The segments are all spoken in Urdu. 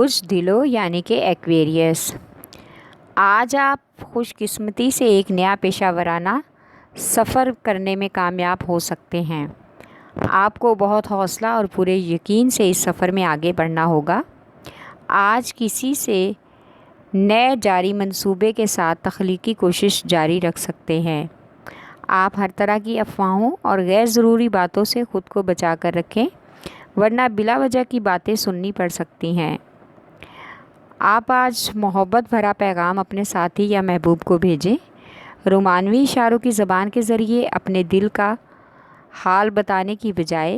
برج دلو یعنی کہ ایکویریس، آج آپ خوش قسمتی سے ایک نیا پیشہ ورانہ سفر کرنے میں کامیاب ہو سکتے ہیں۔ آپ کو بہت حوصلہ اور پورے یقین سے اس سفر میں آگے بڑھنا ہوگا۔ آج کسی سے نئے جاری منصوبے کے ساتھ تخلیقی کوشش جاری رکھ سکتے ہیں۔ آپ ہر طرح کی افواہوں اور غیر ضروری باتوں سے خود کو بچا کر رکھیں، ورنہ بلا وجہ کی باتیں سننی پڑ سکتی ہیں۔ آپ آج محبت بھرا پیغام اپنے ساتھی یا محبوب کو بھیجیں۔ رومانوی اشاروں کی زبان کے ذریعے اپنے دل کا حال بتانے کی بجائے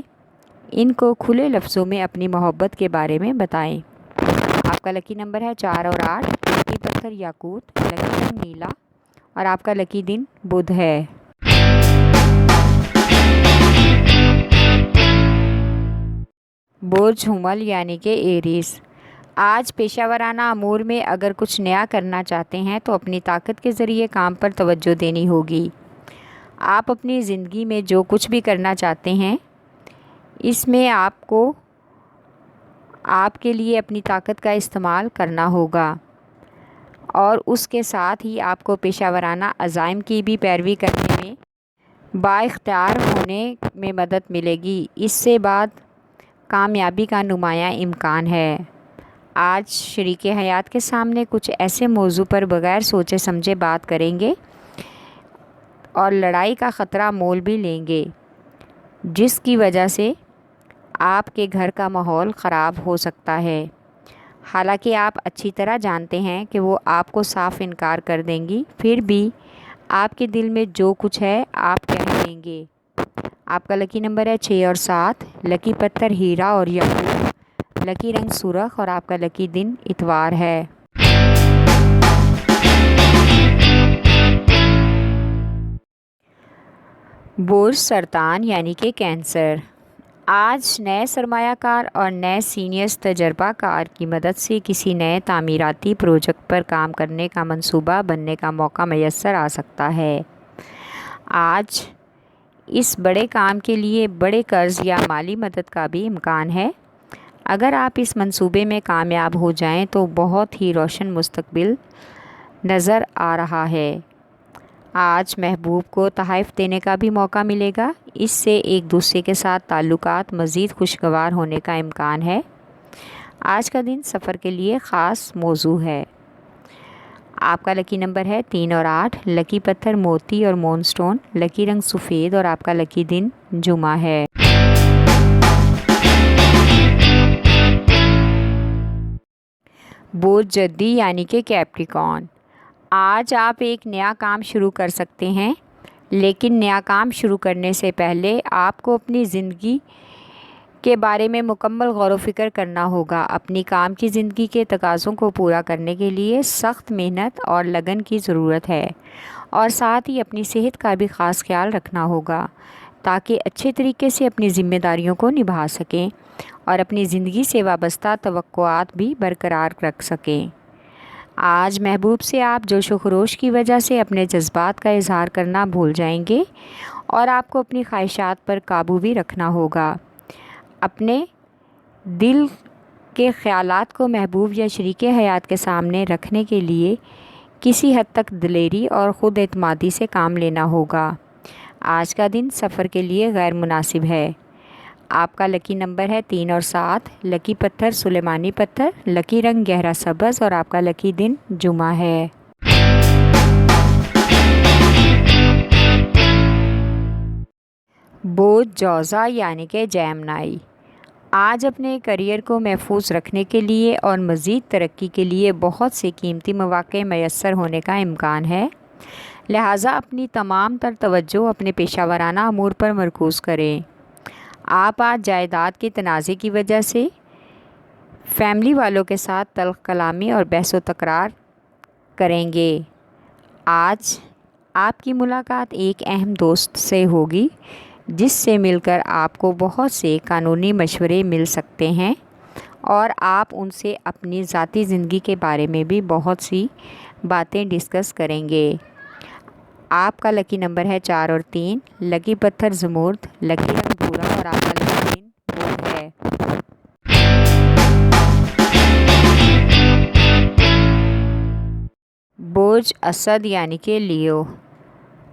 ان کو کھلے لفظوں میں اپنی محبت کے بارے میں بتائیں۔ آپ کا لکی نمبر ہے 4 اور 8، لکی پتھر یاقوت، لکی رنگ نیلا اور آپ کا لکی دن بدھ ہے۔ برج حمل یعنی کہ ایریز، آج پیشہ ورانہ امور میں اگر کچھ نیا کرنا چاہتے ہیں تو اپنی طاقت کے ذریعے کام پر توجہ دینی ہوگی۔ آپ اپنی زندگی میں جو کچھ بھی کرنا چاہتے ہیں اس میں آپ کو آپ کے لیے اپنی طاقت کا استعمال کرنا ہوگا، اور اس کے ساتھ ہی آپ کو پیشہ ورانہ عزائم کی بھی پیروی کرنے میں بااختیار ہونے میں مدد ملے گی۔ اس سے بعد کامیابی کا نمایاں امکان ہے۔ آج شریک حیات کے سامنے کچھ ایسے موضوع پر بغیر سوچے سمجھے بات کریں گے اور لڑائی کا خطرہ مول بھی لیں گے، جس کی وجہ سے آپ کے گھر کا ماحول خراب ہو سکتا ہے۔ حالانکہ آپ اچھی طرح جانتے ہیں کہ وہ آپ کو صاف انکار کر دیں گی، پھر بھی آپ کے دل میں جو کچھ ہے آپ کہہ دیں گے۔ آپ کا لکی نمبر ہے 6 اور 7، لکی پتھر ہیرا اور یاقوت، لکی رنگ سرخ اور آپ کا لکی دن اتوار ہے۔ برج سرطان یعنی کہ کینسر، آج نئے سرمایہ کار اور نئے سینئرز تجربہ کار کی مدد سے کسی نئے تعمیراتی پروجیکٹ پر کام کرنے کا منصوبہ بننے کا موقع میسر آ سکتا ہے۔ آج اس بڑے کام کے لیے بڑے قرض یا مالی مدد کا بھی امکان ہے۔ اگر آپ اس منصوبے میں کامیاب ہو جائیں تو بہت ہی روشن مستقبل نظر آ رہا ہے۔ آج محبوب کو تحائف دینے کا بھی موقع ملے گا، اس سے ایک دوسرے کے ساتھ تعلقات مزید خوشگوار ہونے کا امکان ہے۔ آج کا دن سفر کے لیے خاص موزوں ہے۔ آپ کا لکی نمبر ہے 3 اور 8، لکی پتھر موتی اور مون سٹون، لکی رنگ سفید اور آپ کا لکی دن جمعہ ہے۔ برج جدی یعنی کہ کیپریکارن، آج آپ ایک نیا کام شروع کر سکتے ہیں، لیکن نیا کام شروع کرنے سے پہلے آپ کو اپنی زندگی کے بارے میں مکمل غور و فکر کرنا ہوگا۔ اپنی کام کی زندگی کے تقاضوں کو پورا کرنے کے لیے سخت محنت اور لگن کی ضرورت ہے، اور ساتھ ہی اپنی صحت کا بھی خاص خیال رکھنا ہوگا تاکہ اچھے طریقے سے اپنی ذمہ داریوں کو نبھا سکیں اور اپنی زندگی سے وابستہ توقعات بھی برقرار رکھ سکیں۔ آج محبوب سے آپ جوش و خروش کی وجہ سے اپنے جذبات کا اظہار کرنا بھول جائیں گے، اور آپ کو اپنی خواہشات پر قابو بھی رکھنا ہوگا۔ اپنے دل کے خیالات کو محبوب یا شریک حیات کے سامنے رکھنے کے لیے کسی حد تک دلیری اور خود اعتمادی سے کام لینا ہوگا۔ آج کا دن سفر کے لیے غیر مناسب ہے۔ آپ کا لکی نمبر ہے 3 اور 7، لکی پتھر سلیمانی پتھر، لکی رنگ گہرا سبز اور آپ کا لکی دن جمعہ ہے۔ برج جوزا یعنی کہ جیمنائی، آج اپنے کیریئر کو محفوظ رکھنے کے لیے اور مزید ترقی کے لیے بہت سے قیمتی مواقع میسر ہونے کا امکان ہے، لہٰذا اپنی تمام تر توجہ اپنے پیشہ ورانہ امور پر مرکوز کریں۔ آپ آج جائیداد کے تنازع کی وجہ سے فیملی والوں کے ساتھ تلخ کلامی اور بحث و تکرار کریں گے۔ آج آپ کی ملاقات ایک اہم دوست سے ہوگی، جس سے مل کر آپ کو بہت سے قانونی مشورے مل سکتے ہیں، اور آپ ان سے اپنی ذاتی زندگی کے بارے میں بھی بہت سی باتیں ڈسکس کریں گے۔ آپ کا لکی نمبر ہے 4 اور 3، لکی پتھر زمرد، لکی رنگ بھورا اور آپ کا لکی دن بدھ ہے۔ برج اسد یعنی کہ لیو،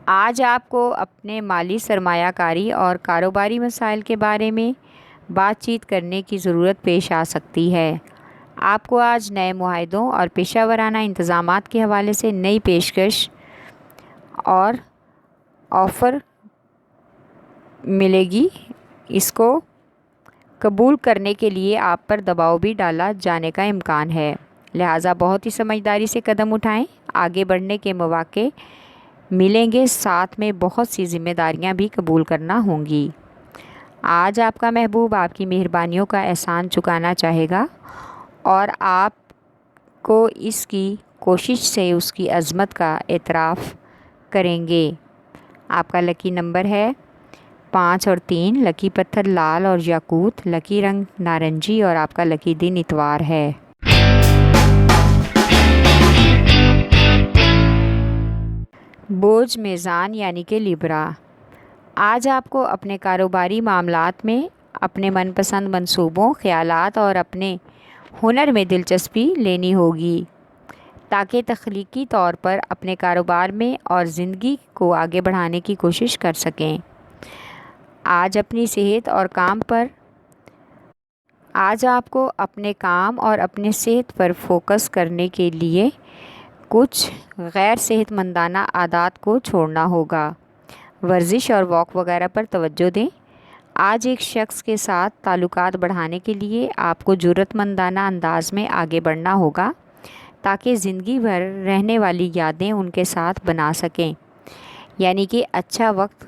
آج آپ کو اپنے مالی سرمایہ کاری اور کاروباری مسائل کے بارے میں بات چیت کرنے کی ضرورت پیش آ سکتی ہے۔ آپ کو آج نئے معاہدوں اور پیشہ ورانہ انتظامات کے حوالے سے نئی پیشکش اور آفر ملے گی۔ اس کو قبول کرنے کے لیے آپ پر دباؤ بھی ڈالا جانے کا امکان ہے، لہٰذا بہت ہی سمجھداری سے قدم اٹھائیں۔ آگے بڑھنے کے مواقع ملیں گے، ساتھ میں بہت سی ذمہ داریاں بھی قبول کرنا ہوں گی۔ آج آپ کا محبوب آپ کی مہربانیوں کا احسان چکانا چاہے گا اور آپ کو اس کی کوشش سے اس کی عظمت کا اعتراف کریں گے۔ آپ کا لکی نمبر ہے 5 اور 3، لکی پتھر لال اور یاقوت، لکی رنگ نارنجی اور آپ کا لکی دن اتوار ہے۔ برج میزان یعنی کہ لیبرا، آج آپ کو اپنے کاروباری معاملات میں اپنے من پسند منصوبوں، خیالات اور اپنے ہنر میں دلچسپی لینی ہوگی تاکہ تخلیقی طور پر اپنے کاروبار میں اور زندگی کو آگے بڑھانے کی کوشش کر سکیں۔ آج آپ کو اپنے کام اور اپنے صحت پر فوکس کرنے کے لیے کچھ غیر صحت مندانہ عادات کو چھوڑنا ہوگا۔ ورزش اور واک وغیرہ پر توجہ دیں۔ آج ایک شخص کے ساتھ تعلقات بڑھانے کے لیے آپ کو جرأت مندانہ انداز میں آگے بڑھنا ہوگا تاکہ زندگی بھر رہنے والی یادیں ان کے ساتھ بنا سکیں، یعنی کہ اچھا وقت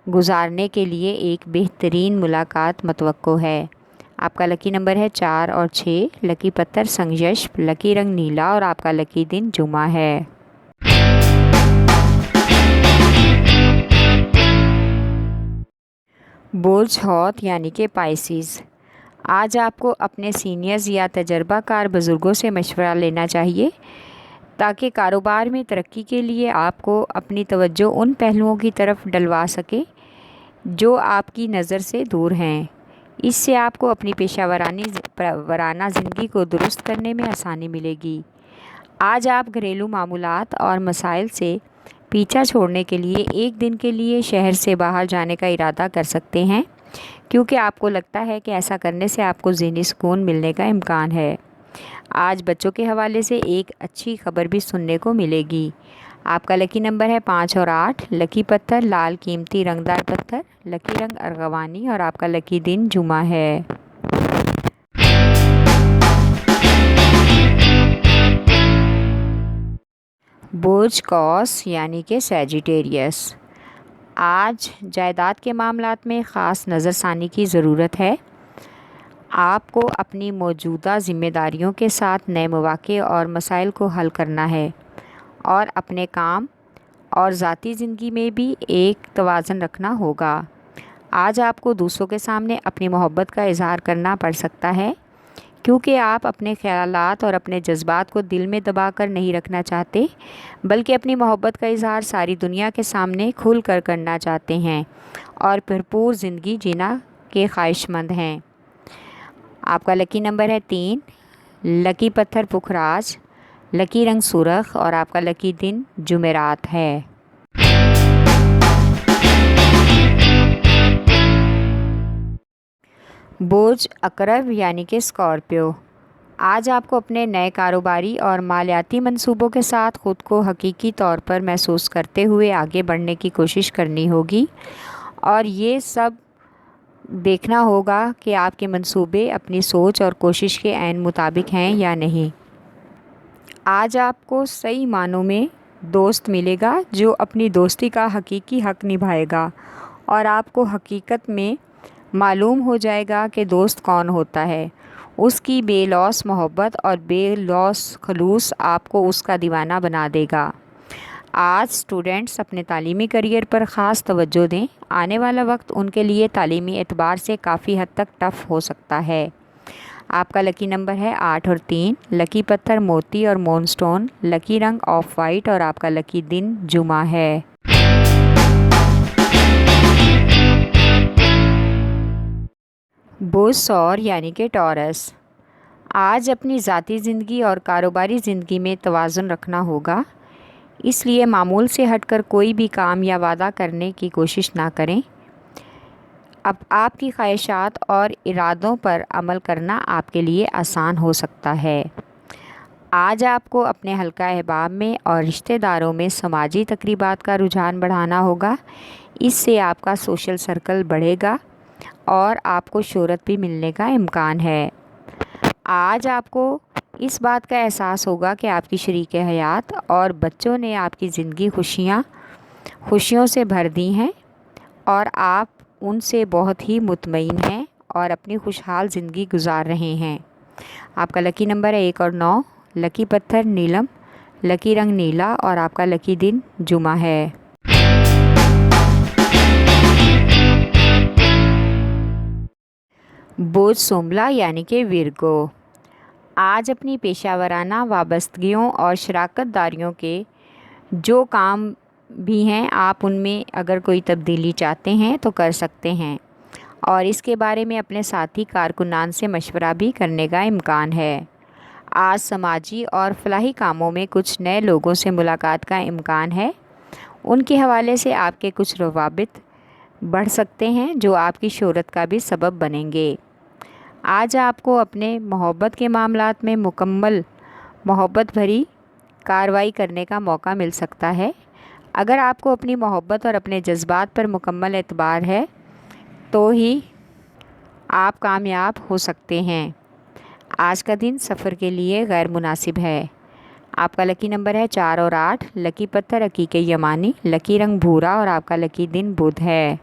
گزارنے کے لیے ایک بہترین ملاقات متوقع ہے۔ آپ کا لکی نمبر ہے 4 اور 6، لکی پتھر سنگیشپ، لکی رنگ نیلا اور آپ کا لکی دن جمعہ ہے۔ برج حوت یعنی کہ پائسیز، آج آپ کو اپنے سینئرز یا تجربہ کار بزرگوں سے مشورہ لینا چاہیے تاکہ کاروبار میں ترقی کے لیے آپ کو اپنی توجہ ان پہلوؤں کی طرف ڈلوا سکے جو آپ کی نظر سے دور ہیں۔ اس سے آپ کو اپنی پیشہ ورانہ زندگی کو درست کرنے میں آسانی ملے گی۔ آج آپ گھریلو معاملات اور مسائل سے پیچھا چھوڑنے کے لیے ایک دن کے لیے شہر سے باہر جانے کا ارادہ کر سکتے ہیں، کیونکہ آپ کو لگتا ہے کہ ایسا کرنے سے آپ کو ذہنی سکون ملنے کا امکان ہے۔ آج بچوں کے حوالے سے ایک اچھی خبر بھی سننے کو ملے گی۔ آپ کا لکی نمبر ہے 5 اور 8، لکی پتھر لال قیمتی رنگدار پتھر، لکی رنگ ارغوانی اور آپ کا لکی دن جمعہ ہے۔ برج قوس یعنی کہ سیجیٹیریس، آج جائیداد کے معاملات میں خاص نظر ثانی کی ضرورت ہے۔ آپ کو اپنی موجودہ ذمہ داریوں کے ساتھ نئے مواقع اور مسائل کو حل کرنا ہے اور اپنے کام اور ذاتی زندگی میں بھی ایک توازن رکھنا ہوگا۔ آج آپ کو دوسروں کے سامنے اپنی محبت کا اظہار کرنا پڑ سکتا ہے کیونکہ آپ اپنے خیالات اور اپنے جذبات کو دل میں دبا کر نہیں رکھنا چاہتے، بلکہ اپنی محبت کا اظہار ساری دنیا کے سامنے کھل کر کرنا چاہتے ہیں اور بھرپور زندگی جینا کے خواہش مند ہیں۔ آپ کا لکی نمبر ہے 3، لکی پتھر پکھراج، لکی رنگ سرخ اور آپ کا لکی دن جمعرات ہے۔ برج عقرب یعنی کہ اسکارپیو، آج آپ کو اپنے نئے کاروباری اور مالیاتی منصوبوں کے ساتھ خود کو حقیقی طور پر محسوس کرتے ہوئے آگے بڑھنے کی کوشش کرنی ہوگی اور یہ سب دیکھنا ہوگا کہ آپ کے منصوبے اپنی سوچ اور کوشش کے عین مطابق ہیں یا نہیں۔ آج آپ کو صحیح معنوں میں دوست ملے گا جو اپنی دوستی کا حقیقی حق نبھائے گا اور آپ کو حقیقت میں معلوم ہو جائے گا کہ دوست کون ہوتا ہے۔ اس کی بے لوث محبت اور بے لوث خلوص آپ کو اس کا دیوانہ بنا دے گا۔ آج اسٹوڈنٹس اپنے تعلیمی کیریئر پر خاص توجہ دیں، آنے والا وقت ان کے لیے تعلیمی اعتبار سے کافی حد تک ٹف ہو سکتا ہے۔ آپ کا لکی نمبر ہے 8 اور 3، لکی پتھر موتی اور مون سٹون، لکی رنگ آف وائٹ اور آپ کا لکی دن جمعہ ہے۔ برج ثور یعنی کہ ٹورس، آج اپنی ذاتی زندگی اور کاروباری زندگی میں توازن رکھنا ہوگا، اس لیے معمول سے ہٹ کر کوئی بھی کام یا وعدہ کرنے کی کوشش نہ کریں۔ اب آپ کی خواہشات اور ارادوں پر عمل کرنا آپ کے لیے آسان ہو سکتا ہے۔ آج آپ کو اپنے حلقہ احباب میں اور رشتہ داروں میں سماجی تقریبات کا رجحان بڑھانا ہوگا۔ اس سے آپ کا سوشل سرکل بڑھے گا اور آپ کو شہرت بھی ملنے کا امکان ہے۔ آج آپ کو اس بات کا احساس ہوگا کہ آپ کی شریک حیات اور بچوں نے آپ کی زندگی خوشیوں سے بھر دی ہیں اور آپ ان سے بہت ہی مطمئن ہیں اور اپنی خوشحال زندگی گزار رہے ہیں۔ آپ کا لکی نمبر ہے 1 اور 9، لکی پتھر نیلم، لکی رنگ نیلا اور آپ کا لکی دن جمعہ ہے۔ بوجھ سوملا یعنی کہ ورگو، آج اپنی پیشہ ورانہ وابستگیوں اور شراکت داریوں کے جو کام بھی ہیں آپ ان میں اگر کوئی تبدیلی چاہتے ہیں تو کر سکتے ہیں اور اس کے بارے میں اپنے ساتھی کارکنان سے مشورہ بھی کرنے کا امکان ہے۔ آج سماجی اور فلاحی کاموں میں کچھ نئے لوگوں سے ملاقات کا امکان ہے۔ ان کے حوالے سے آپ کے کچھ روابط بڑھ سکتے ہیں جو آپ کی شہرت کا بھی سبب بنیں گے۔ آج آپ کو اپنے محبت کے معاملات میں مکمل محبت بھری کارروائی کرنے کا موقع مل سکتا ہے۔ اگر آپ کو اپنی محبت اور اپنے جذبات پر مکمل اعتبار ہے تو ہی آپ کامیاب ہو سکتے ہیں۔ آج کا دن سفر کے لیے غیر مناسب ہے۔ آپ کا لکی نمبر ہے 4 اور 8، لکی پتھر عقیق یمانی، لکی رنگ بھورا اور آپ کا لکی دن بدھ ہے۔